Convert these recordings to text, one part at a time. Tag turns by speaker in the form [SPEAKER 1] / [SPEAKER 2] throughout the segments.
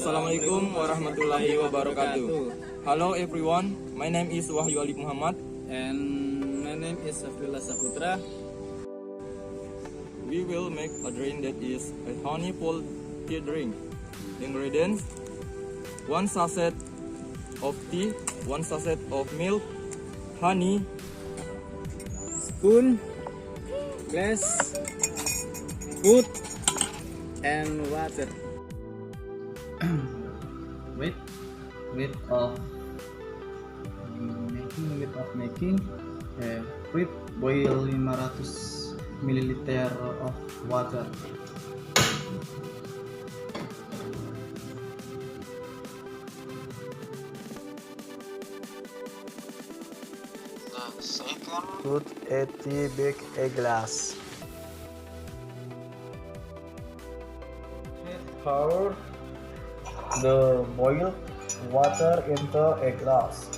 [SPEAKER 1] Assalamualaikum warahmatullahi wabarakatuh. Hello everyone, my name is WAHYU ALIF Muhammad.
[SPEAKER 2] And my name is SYAFRILLAH.
[SPEAKER 1] We will make a drink that is a honey-filled tea drink. Ingredients: 1 sachet of tea, 1 sachet of milk, honey,
[SPEAKER 2] Spoon, glass, food, and water.
[SPEAKER 3] Weight of making fruit, boil 500 ml of water. Second, put a tea bag a glass. Pour the boiled water into a glass.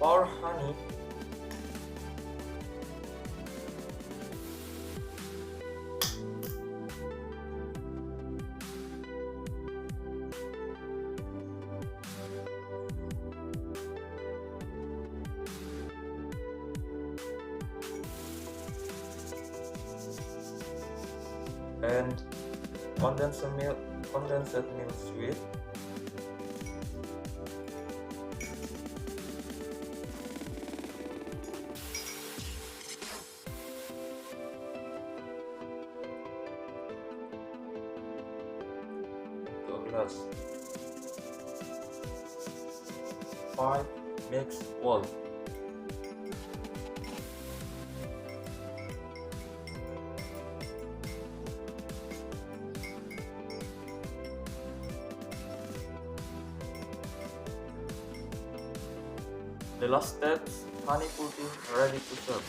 [SPEAKER 1] Pour honey, and condensed milk sweet. Glass. 5. Mix well. The last steps, honey pudding ready to serve.